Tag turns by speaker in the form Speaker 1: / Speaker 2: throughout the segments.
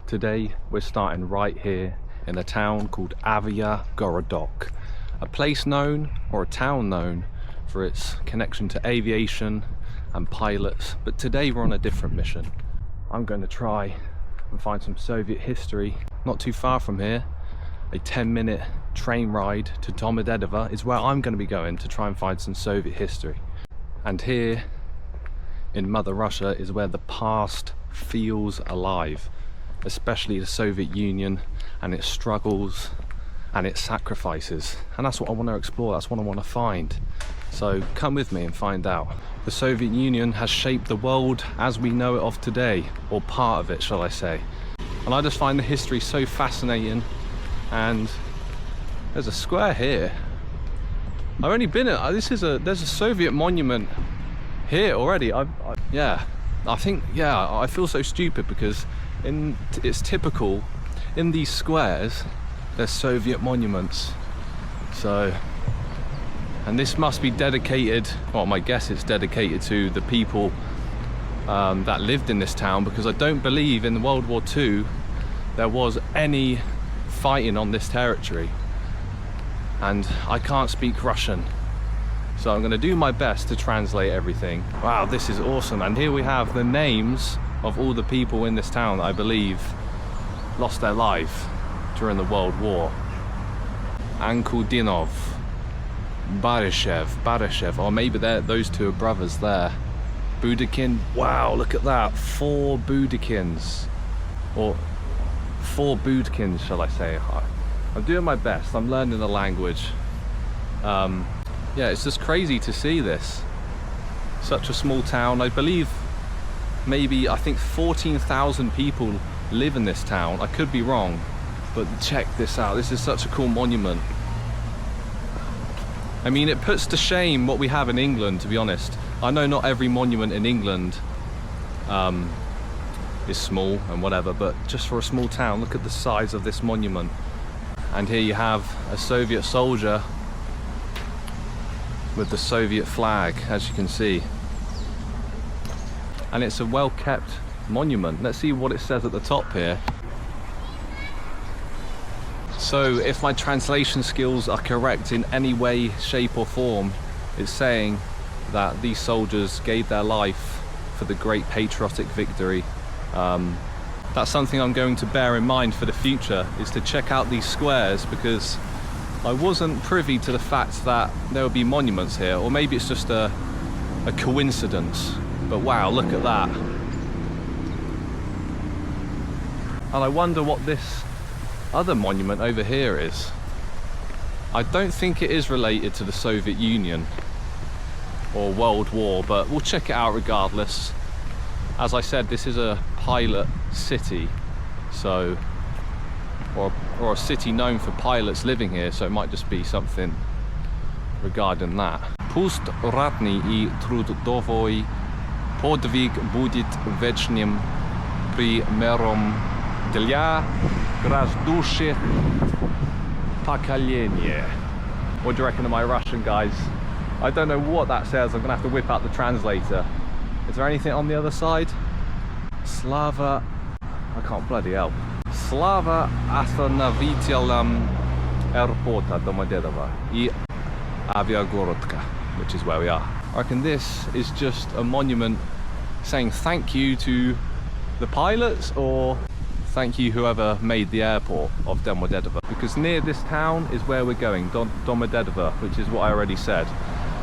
Speaker 1: Today we're starting right here in a town called Aviagorodok, a place known, or a town known, for its connection to aviation and pilots, but today we're on a different mission. I'm going to try and find some Soviet history. Not too far from here, a 10-minute train ride to Domodedovo is where I'm going to be going to try and find some Soviet history. And here in Mother Russia is where the past feels alive, especially the Soviet Union and its struggles and its sacrifices. And that's what I want to explore, that's what I want to find. So come with me and find out. The Soviet Union has shaped the world as we know it of today, or part of it, shall I say. And I just find the history so fascinating. And there's a square here. I've only been at, there's a Soviet monument here already. I feel so stupid because it's typical in these squares there's Soviet monuments. So, and this must be dedicated, well, my guess it's dedicated to the people that lived in this town, because I don't believe in World War II there was any fighting on this territory, and I can't speak Russian, so I'm going to do my best to translate everything. Wow, this is awesome. And here we have the names of all the people in this town that I believe lost their life during the World War. Ankudinov, Barishev, or maybe those two are brothers there. Budakin, wow, look at that, 4 Budakins, or 4 Budkins, shall I say. I'm doing my best, I'm learning the language. Yeah, it's just crazy to see this. Such a small town. I believe I think 14,000 people live in this town. I could be wrong, but check this out. This is such a cool monument. I mean, it puts to shame what we have in England, to be honest. I know not every monument in England is small and whatever, but just for a small town, look at the size of this monument. And here you have a Soviet soldier with the Soviet flag, as you can see. And it's a well-kept monument. Let's see what it says at the top here. So if my translation skills are correct in any way, shape or form, it's saying that these soldiers gave their life for the Great Patriotic Victory. That's something I'm going to bear in mind for the future, is to check out these squares, because I wasn't privy to the fact that there would be monuments here, or maybe it's just a coincidence. But wow, look at that. And I wonder what this other monument over here is. I don't think it is related to the Soviet Union or World War, but we'll check it out regardless. As I said, this is a pilot city, so or a city known for pilots living here, so it might just be something regarding that. Pust ratny I trudowoj podwig будет вечным примером для грядущих поколений. What do you reckon of my Russian, guys? I don't know what that says. I'm gonna have to whip out the translator. Is there anything on the other side? Slava, I can't bloody hell. Slava остановителям airporta Domodedovo I Aviagorodka, which is where we are. I reckon this is just a monument saying thank you to the pilots, or thank you whoever made the airport of Domodedovo, because near this town is where we're going, Domodedovo, which is what I already said.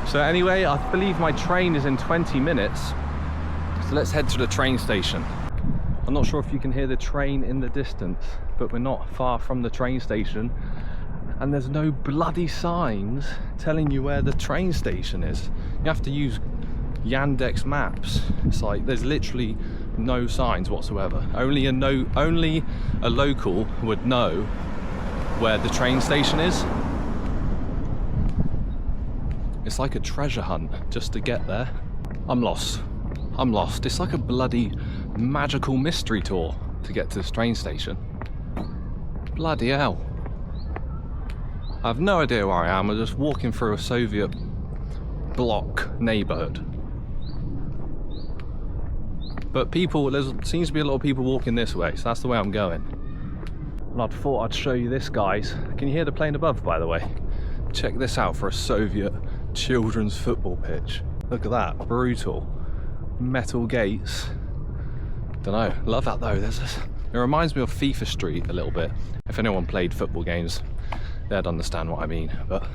Speaker 1: So anyway, I believe my train is in 20 minutes, so let's head to the train station. I'm not sure if you can hear the train in the distance, but we're not far from the train station, and there's no bloody signs telling you where the train station is. You have to use Yandex Maps. It's like there's literally no signs whatsoever. Only a local would know where the train station is. It's like a treasure hunt just to get there. I'm lost. It's like a bloody magical mystery tour to get to this train station. Bloody hell. I have no idea where I am. I'm just walking through a Soviet bloc neighborhood. But people, there seems to be a lot of people walking this way, so that's the way I'm going. And I thought I'd show you this, guys. Can you hear the plane above, by the way? Check this out for a Soviet children's football pitch. Look at that, brutal. Metal gates. Dunno, love that though. There's this, it reminds me of FIFA Street a little bit. If anyone played football games, they'd understand what I mean. But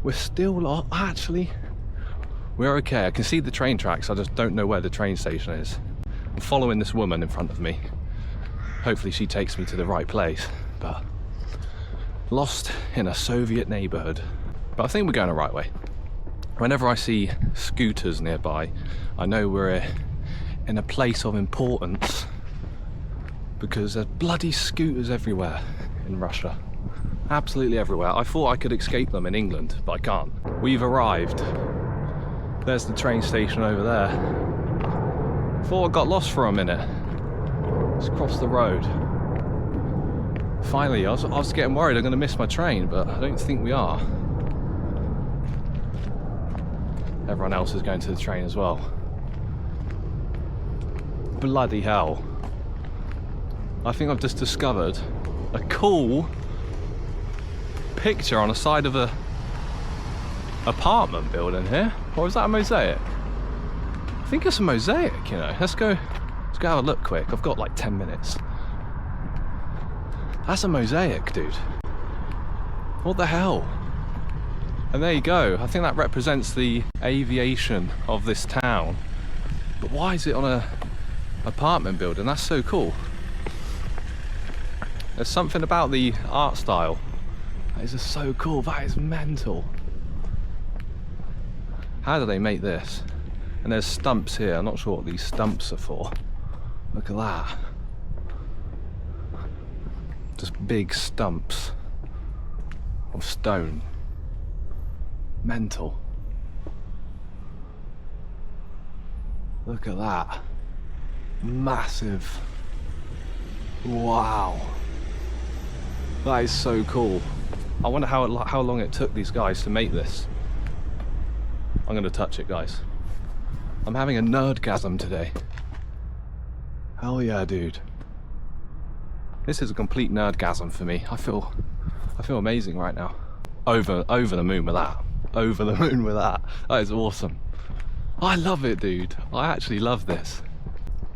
Speaker 1: we're still, actually, we're okay. I can see the train tracks, I just don't know where the train station is. I'm following this woman in front of me. Hopefully she takes me to the right place, but lost in a Soviet neighborhood. But I think we're going the right way. Whenever I see scooters nearby, I know we're in a place of importance, because there's bloody scooters everywhere in Russia. Absolutely everywhere. I thought I could escape them in England, but I can't. We've arrived. There's the train station over there. Thought I got lost for a minute. Let's cross the road. Finally, I was getting worried I'm going to miss my train, but I don't think we are. Everyone else is going to the train as well. Bloody hell. I think I've just discovered a cool picture on the side of a apartment building here. Or is that a mosaic? I think it's a mosaic, you know. Let's go have a look quick. I've got like 10 minutes. That's a mosaic, dude. What the hell? And there you go. I think that represents the aviation of this town. But why is it on a apartment building? That's so cool. There's something about the art style that is just so cool. That is mental. How do they make this? And there's stumps here. I'm not sure what these stumps are for. Look at that. Just big stumps of stone. Mental. Look at that. Massive. Wow. That is so cool. I wonder how long it took these guys to make this. I'm going to touch it, guys. I'm having a nerdgasm today. Hell yeah, dude. This is a complete nerdgasm for me. I feel amazing right now. Over the moon with that. Over the moon with that. That is awesome. I love it, dude. I actually love this.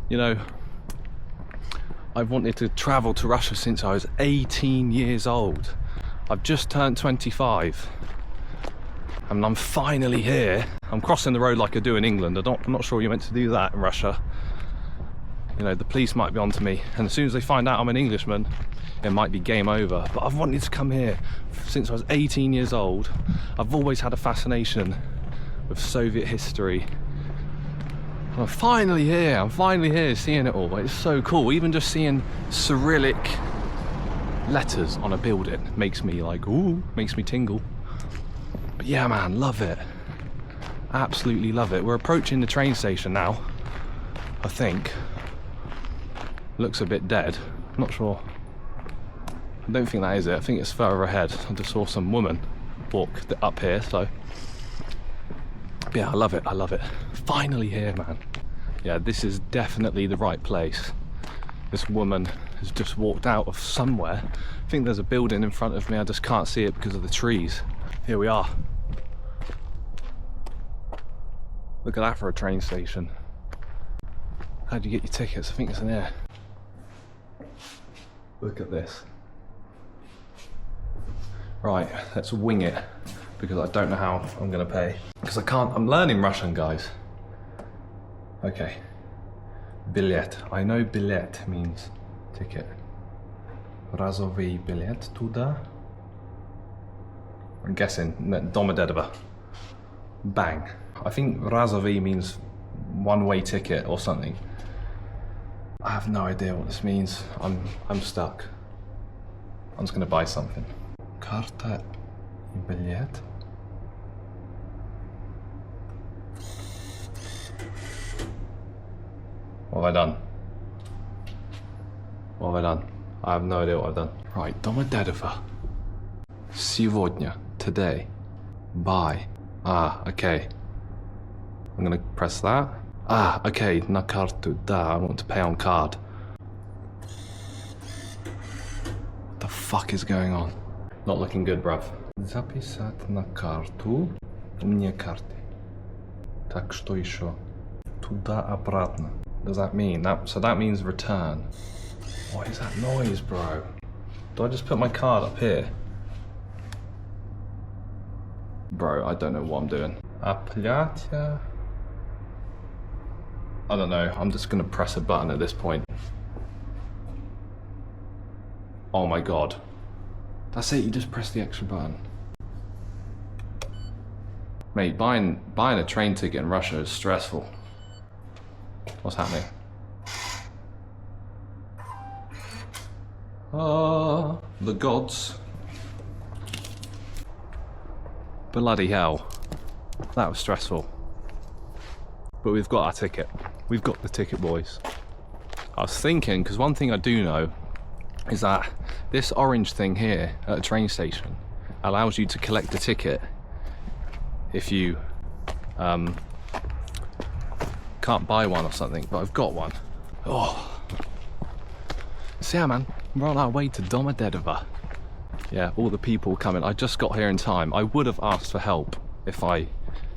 Speaker 1: You know, I've wanted to travel to Russia since I was 18 years old. I've just turned 25. And I'm finally here. I'm crossing the road like I do in England. I'm not sure you're meant to do that in Russia. You know, the police might be onto me, and as soon as they find out I'm an Englishman, it might be game over. But I've wanted to come here since I was 18 years old. I've always had a fascination with Soviet history. I'm finally here seeing it all. It's so cool. Even just seeing Cyrillic letters on a building makes me like, ooh, makes me tingle. But yeah, man, love it. Absolutely love it. We're approaching the train station now, I think. Looks a bit dead. I'm not sure. I don't think that is it. I think it's further ahead. I just saw some woman walk up here, so yeah, I love it. I love it. Finally here, man. Yeah, this is definitely the right place. This woman has just walked out of somewhere. I think there's a building in front of me. I just can't see it because of the trees. Here we are. Look at that for a train station. How do you get your tickets? I think it's in here. Look at this. Right, let's wing it, because I don't know how I'm gonna pay. Because I can't, I'm learning Russian, guys. Okay. Bilet. I know bilet means ticket. Razovый bilet туда. I'm guessing Domodedovo. Bang. I think razovый means one-way ticket or something. I have no idea what this means. I'm stuck. I'm just gonna buy something. Карта и билет. What have I done? What have I done? I have no idea what I've done. Right, Domodedovo. Сегодня, today. Buy. Ah, okay. I'm gonna press that. Ah, okay, na kartu, da, I want to pay on card. What the fuck is going on? Not looking good, bruv. Zapisat na kartu, mnie karty. Tak что еще? Туда обратно. What does that mean? So that means return. What is that noise, bro? Do I just put my card up here? Bro, I don't know what I'm doing. Appliatia. I don't know, I'm just gonna press a button at this point. Oh my god. That's it, you just press the extra button. Mate, buying a train ticket in Russia is stressful. What's happening? Ah, the gods. Bloody hell. That was stressful. But we've got our ticket. We've got the ticket, boys. I was thinking, because one thing I do know is that this orange thing here at a train station allows you to collect a ticket if you can't buy one or something, but I've got one. Oh. So yeah, man, we're on our way to Domodedovo. Yeah, all the people coming. I just got here in time. I would have asked for help if I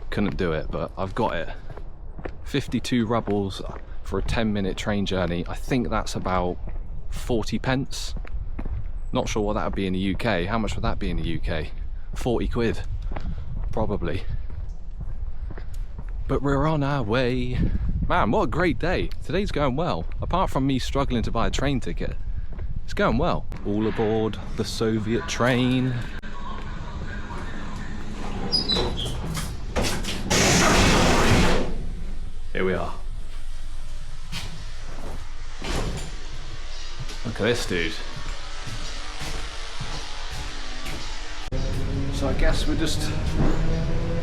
Speaker 1: couldn't do it, but I've got it. 52 rubles for a 10-minute train journey. I think that's about 40 pence. Not sure what that would be in the UK. How much would that be in the UK? 40 quid, probably. But we're on our way. Man, what a great day. Today's going well. Apart from me struggling to buy a train ticket, it's going well. All aboard the Soviet train. Here we are. Look at this dude. So I guess we're just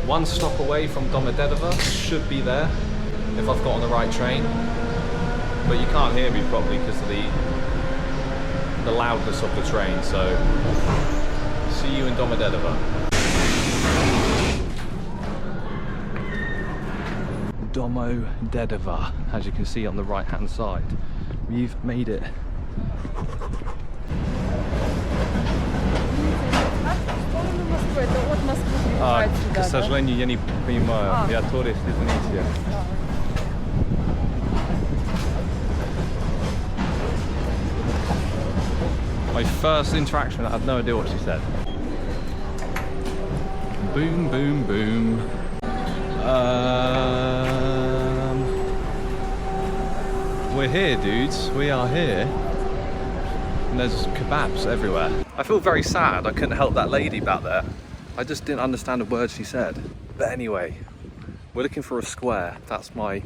Speaker 1: one stop away from Domodedovo. Should be there if I've got on the right train. But you can't hear me properly because of the loudness of the train. So see you in Domodedovo. Domodedovo, as you can see on the right hand side. We've made it. К сожалению, я не понимаю. Я турист, извините. My first interaction, I had no idea what she said. Boom, boom, boom. We're here, dudes. We are here. And there's kebabs everywhere. I feel very sad I couldn't help that lady back there. I just didn't understand a word she said. But anyway, we're looking for a square. That's my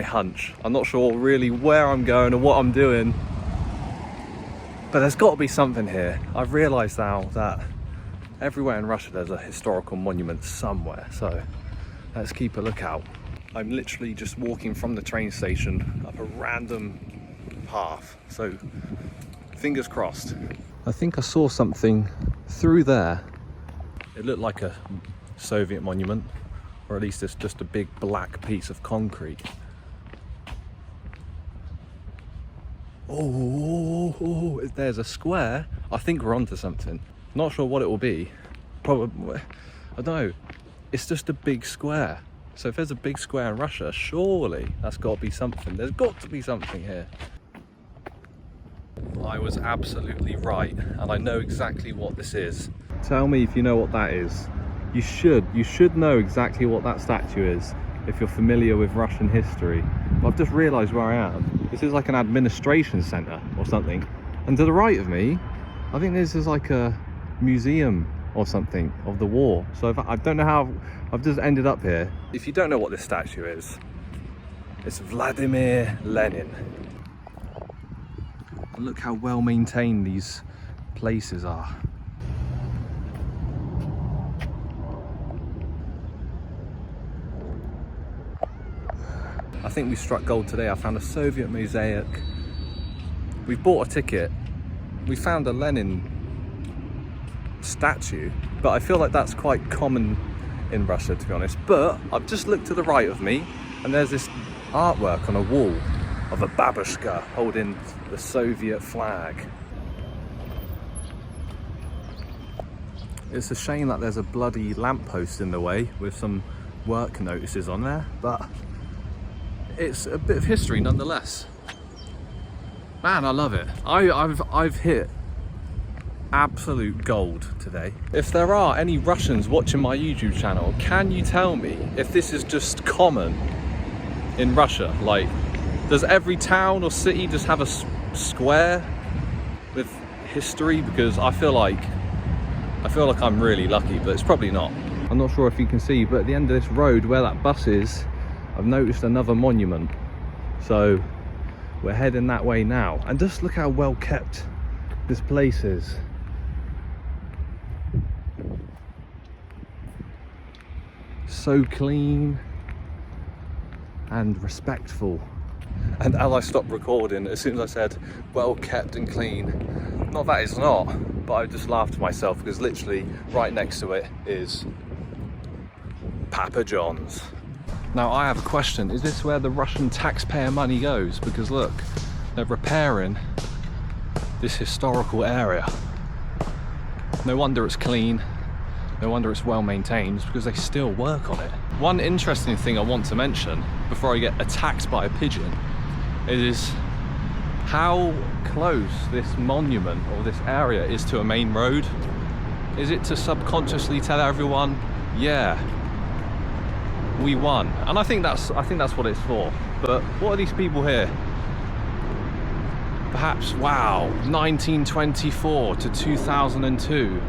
Speaker 1: hunch. I'm not sure really where I'm going or what I'm doing. But there's got to be something here. I've realised now that everywhere in Russia there's a historical monument somewhere. So let's keep a lookout. I'm literally just walking from the train station up a random path. So fingers crossed. I think I saw something through there. It looked like a Soviet monument, or at least it's just a big black piece of concrete. Oh, there's a square. I think we're onto something. Not sure what it will be. Probably, I don't know. It's just a big square. So if there's a big square in Russia, surely that's got to be something. There's got to be something here. I was absolutely right, and I know exactly what this is. Tell me if you know what that is. You should know exactly what that statue is if you're familiar with Russian history. But I've just realised where I am. This is like an administration centre or something. And to the right of me, I think this is like a museum or something of the war. So I don't know how I've just ended up here. If you don't know what this statue is, it's Vladimir Lenin. And look how well maintained these places are. I think we struck gold today. I found a Soviet mosaic. We've bought a ticket. We found a Lenin statue, but I feel like that's quite common in Russia, to be honest, but I've just looked to the right of me and there's this artwork on a wall of a babushka holding the Soviet flag. It's a shame that there's a bloody lamppost in the way with some work notices on there, but it's a bit of history nonetheless. Man, I love it. I've hit absolute gold today. If there are any Russians watching my YouTube channel, can you tell me if this is just common in Russia? Like, does every town or city just have a square with history? Because I feel like I'm really lucky, but it's probably not. I'm not sure if you can see, but at the end of this road where that bus is, I've noticed another monument. So we're heading that way now. And just look how well kept this place is. So clean and respectful. And as I stopped recording, as soon as I said well kept and clean, not that it's not, but I just laughed to myself because literally right next to it is Papa John's. Now I have a question, is this where the Russian taxpayer money goes? Because look, they're repairing this historical area. No wonder it's clean, no wonder it's well maintained, because they still work on it. One interesting thing I want to mention before I get attacked by a pigeon is how close this monument or this area is to a main road. Is it to subconsciously tell everyone, yeah, we won? And I think that's what it's for. But what are these people here? Perhaps, wow, 1924 to 2002,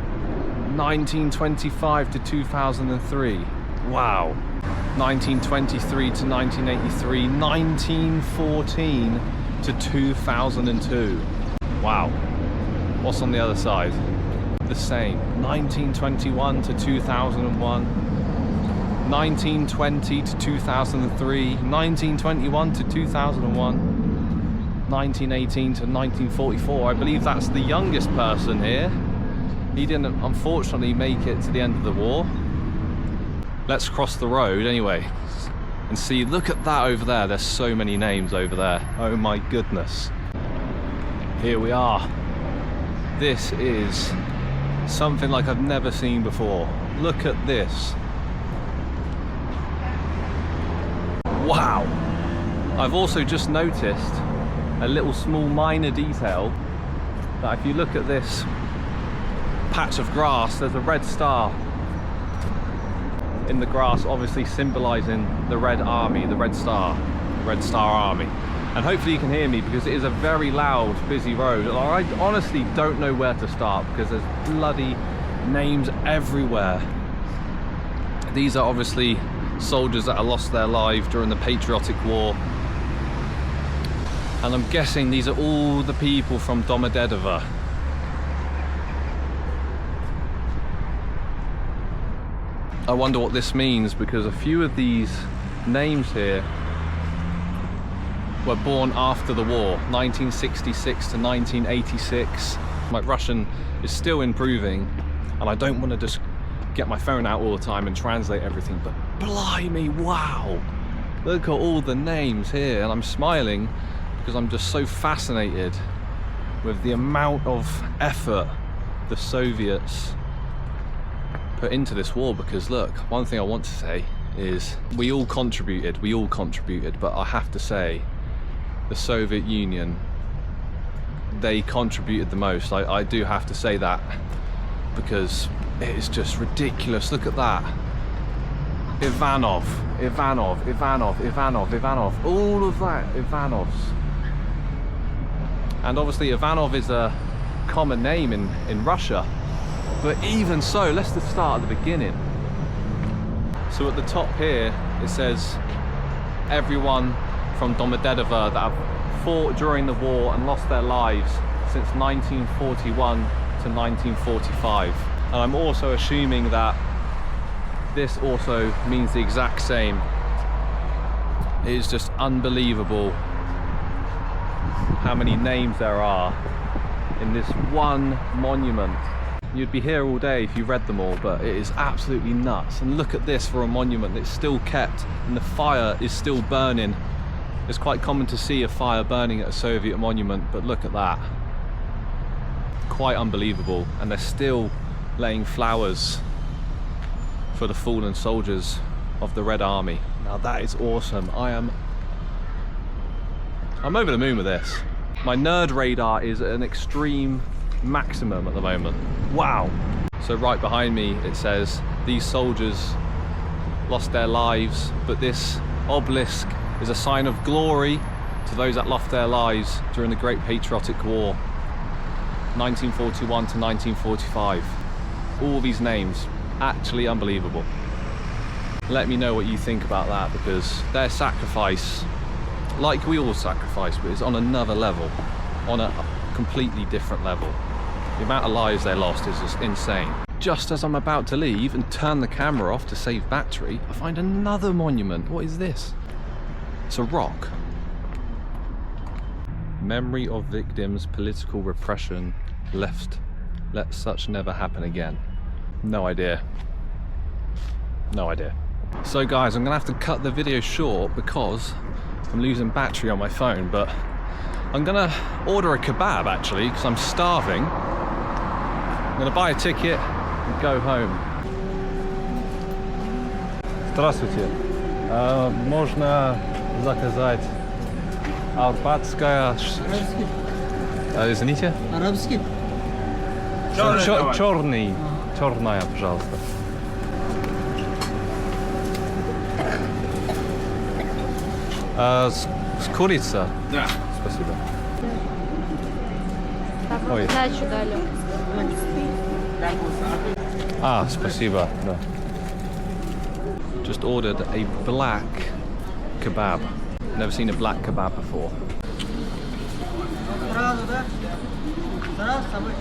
Speaker 1: 1925 to 2003, wow, 1923 to 1983, 1914 to 2002, wow. What's on the other side? The same, 1921 to 2001, 1920 to 2003, 1921 to 2001, 1918 to 1944. I believe that's the youngest person here. He didn't unfortunately make it to the end of the war. Let's cross the road anyway and see, look at that over there. There's so many names over there. Oh my goodness. Here we are. This is something like I've never seen before. Look at this. Wow. I've also just noticed a little small minor detail, that if you look at this patch of grass, there's a red star in the grass, obviously symbolizing the Red Army, the Red Star Army. And hopefully you can hear me because it is a very loud, busy road. I honestly don't know where to start because there's bloody names everywhere. These are obviously soldiers that have lost their life during the Patriotic War. And I'm guessing these are all the people from Domodedovo. I wonder what this means, because a few of these names here were born after the war, 1966 to 1986. My Russian is still improving, and I don't want to just get my phone out all the time and translate everything, but blimey, wow! Look at all the names here, and I'm smiling because I'm just so fascinated with the amount of effort the Soviets put into this war. Because look, one thing I want to say is we all contributed, but I have to say the Soviet Union, they contributed the most. I do have to say that, because it is just ridiculous. Look at that. Ivanov, all of that, Ivanovs. And obviously Ivanov is a common name in Russia, but even so, let's just start at the beginning. So at the top here, it says everyone from Domodedovo that have fought during the war and lost their lives since 1941 to 1945. And I'm also assuming that this also means the exact same. It is just unbelievable how many names there are in this one monument. You'd be here all day if you read them all, but it is absolutely nuts. And look at this for a monument that's still kept and the fire is still burning. It's quite common to see a fire burning at a Soviet monument, but look at that. Quite unbelievable. And they're still laying flowers for the fallen soldiers of the Red Army. Now that is awesome. I'm over the moon with this. My nerd radar is at an extreme maximum at the moment. Wow. So right behind me it says these soldiers lost their lives, but this obelisk is a sign of glory to those that lost their lives during the Great Patriotic War, 1941 to 1945. All these names, actually unbelievable. Let me know what you think about that, because their sacrifice, like we all sacrifice, but it's on another level, on a completely different level. The amount of lives they lost is just insane. Just as I'm about to leave and turn the camera off to save battery, I find another monument. What is this? It's a rock. Memory of victims, political repression, let such never happen again. No idea. No idea. So guys, I'm gonna have to cut the video short because I'm losing battery on my phone, but I'm gonna order a kebab actually, because I'm starving. I'm gonna buy a ticket and go home. Здравствуйте. Можно заказать арбатская... Извините?
Speaker 2: Арабский?
Speaker 1: Черный. Черная, пожалуйста. С курица?
Speaker 3: Да.
Speaker 1: Спасибо.
Speaker 4: Так,
Speaker 1: Ой.
Speaker 4: сдачу дали.
Speaker 1: Спасибо. Да. Just ordered a black kebab. Never seen a black kebab before.
Speaker 2: Сразу, да? Сразу с собой?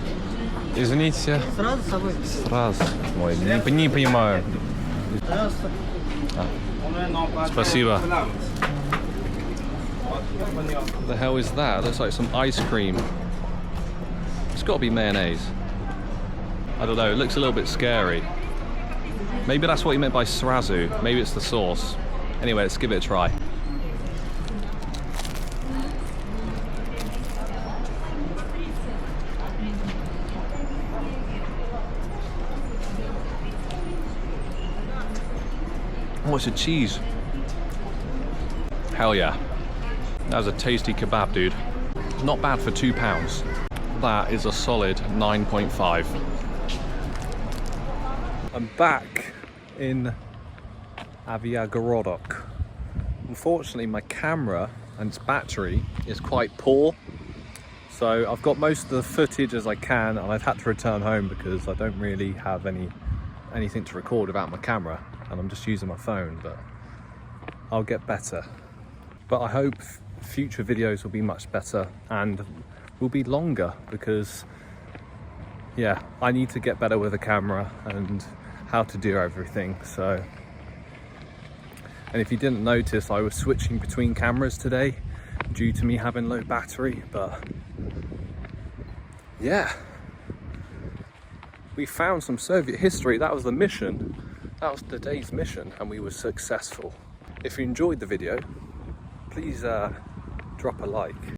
Speaker 1: Извините.
Speaker 2: Сразу с собой?
Speaker 1: Сразу. Ой, не понимаю.
Speaker 2: Сразу.
Speaker 1: Спасибо. What the hell is that? It looks like some ice cream. It's got to be mayonnaise. I don't know, it looks a little bit scary. Maybe that's what he meant by srazu. Maybe it's the sauce. Anyway, let's give it a try. Oh, it's a cheese. Hell yeah. That was a tasty kebab, dude. Not bad for £2. That is a solid 9.5. I'm back in Aviagorodok. Unfortunately, my camera and its battery is quite poor. So I've got most of the footage as I can, and I've had to return home because I don't really have anything to record without my camera, and I'm just using my phone, but I'll get better. But I hope future videos will be much better and will be longer, because yeah, I need to get better with a camera and how to do everything. So, and if you didn't notice, I was switching between cameras today due to me having low battery, but yeah, we found some Soviet history. That was the mission. That was the day's mission, and we were successful. If you enjoyed the video, please drop a like.